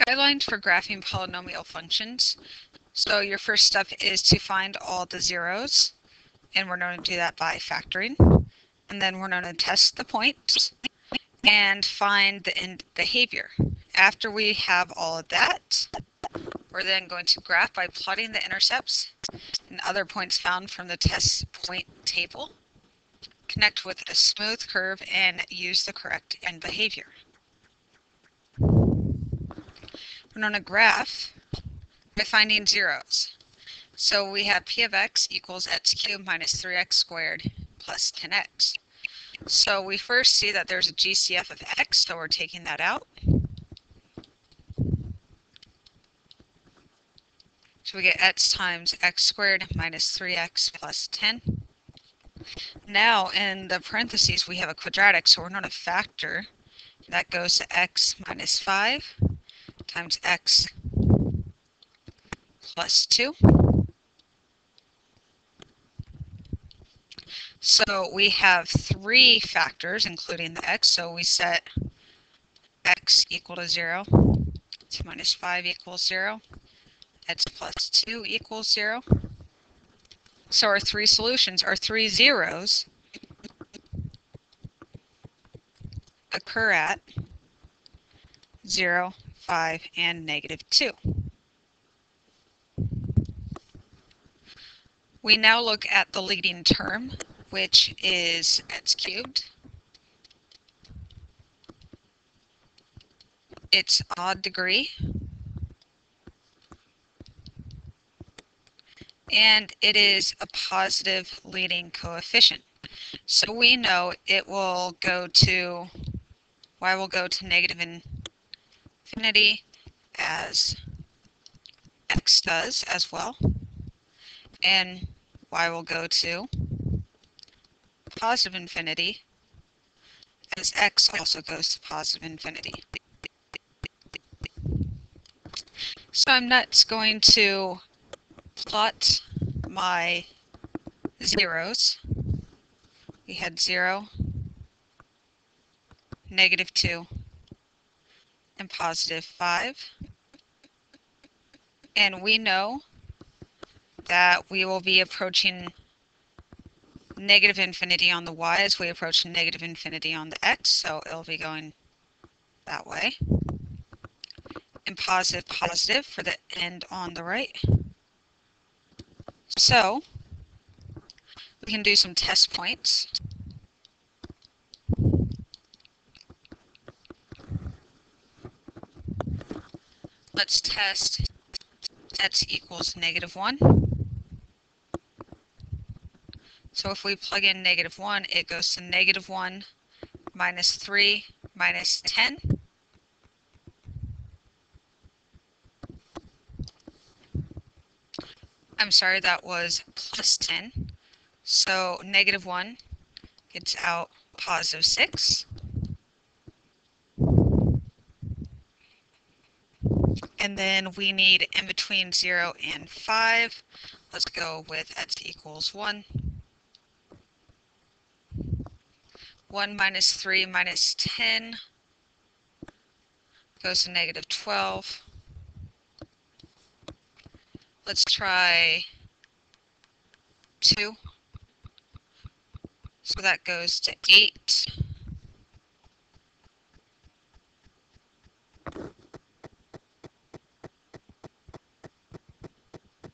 guidelines for graphing polynomial functions. So your first step is to find all the zeros, and we're going to do that by factoring. And then we're going to test the points and find the end behavior. After we have all of that, we're then going to graph by plotting the intercepts and other points found from the test point table, connect with a smooth curve, and use the correct end behavior. We're going to graph by finding zeros. So we have p of x equals x cubed minus 3x squared plus 10x. So we first see that there's a GCF of x, so we're taking that out. So we get x times x squared minus 3x plus 10. Now in the parentheses we have a quadratic, so we're going to factor. That goes to x minus 5 times x plus 2. So we have 3 factors, including the x, so we set x equal to 0, x minus 5 equals 0, x plus 2 equals 0. So our 3 solutions, our 3 zeros, occur at 0, 5, and negative 2. We now look at the leading term, which is x cubed. It's odd degree. And it is a positive leading coefficient. So we know it will go to, y will go to negative infinity as x does as well. And y will go to positive infinity as x also goes to positive infinity. So I'm next going to plot my zeros. We had 0, negative 2, and positive 5. And we know that we will be approaching negative infinity on the y as we approach negative infinity on the x, so it'll be going that way. And positive, positive for the end on the right. So we can do some test points. Let's test x equals negative 1. So if we plug in negative 1, it goes to negative 1 minus 3 minus 10. I'm sorry, that was plus 10. So negative 1 gets out positive 6. And then we need in between 0 and 5. Let's go with x equals 1. 1 minus 3 minus 10 goes to negative 12. Let's try 2. So that goes to 8.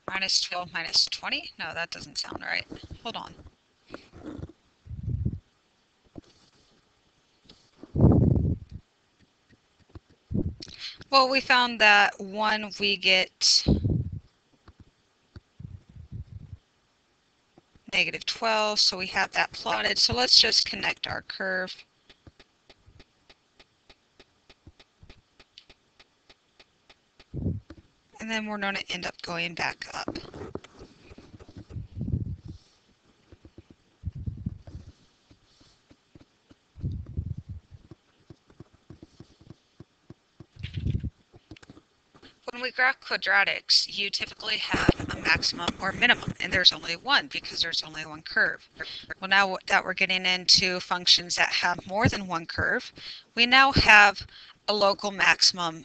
Minus 12 minus 20? No, that doesn't sound right. Hold on. Well, we found that 1 we get negative 12, so we have that plotted. So let's just connect our curve. And then we're going to end up going back up. When we graph quadratics, you typically have a maximum or minimum, and there's only one because there's only one curve. Well, now that we're getting into functions that have more than one curve, we now have a local maximum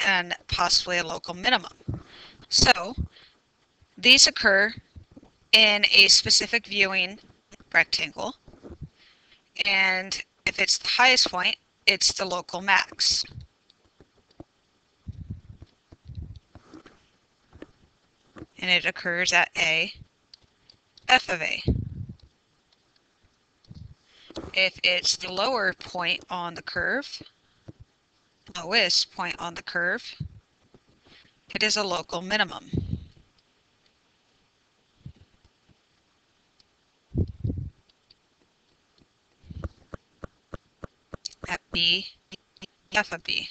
and possibly a local minimum. So these occur in a specific viewing rectangle, and if it's the highest point, it's the local max. And it occurs at A, f of A. If it's the lower point on the curve, lowest point on the curve, it is a local minimum. At B, f of B.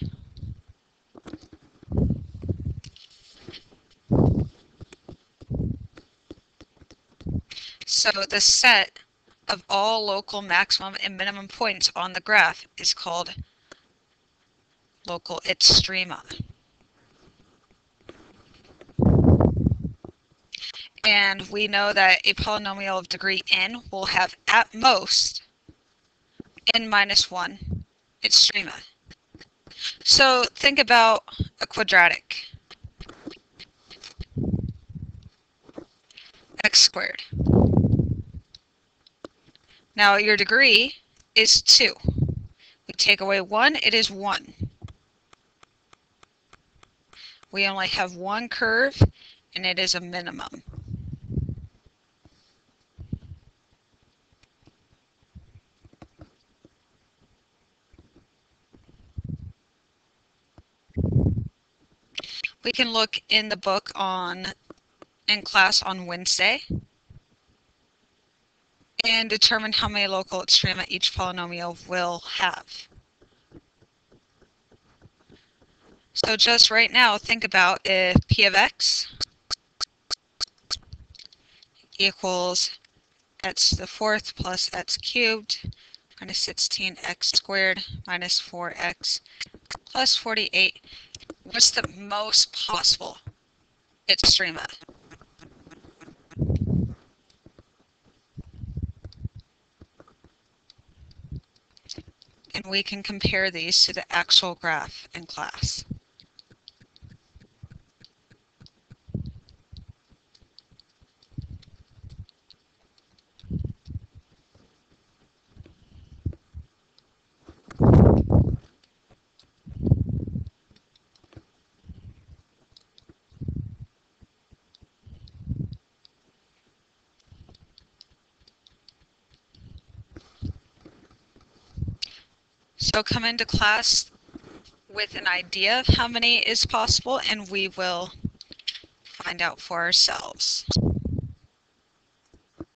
So the set of all local maximum and minimum points on the graph is called local extrema. And we know that a polynomial of degree n will have at most n minus 1 extrema. So think about a quadratic. X squared. Now your degree is 2. We take away 1, it is 1. We only have one curve, and it is a minimum. We can look in the book in class on Wednesday and determine how many local extrema each polynomial will have. So just right now, think about if p of x equals x to the fourth plus x cubed minus 16x squared minus 4x plus 48. What's the most possible extrema? And we can compare these to the actual graph in class. So come into class with an idea of how many is possible, and we will find out for ourselves.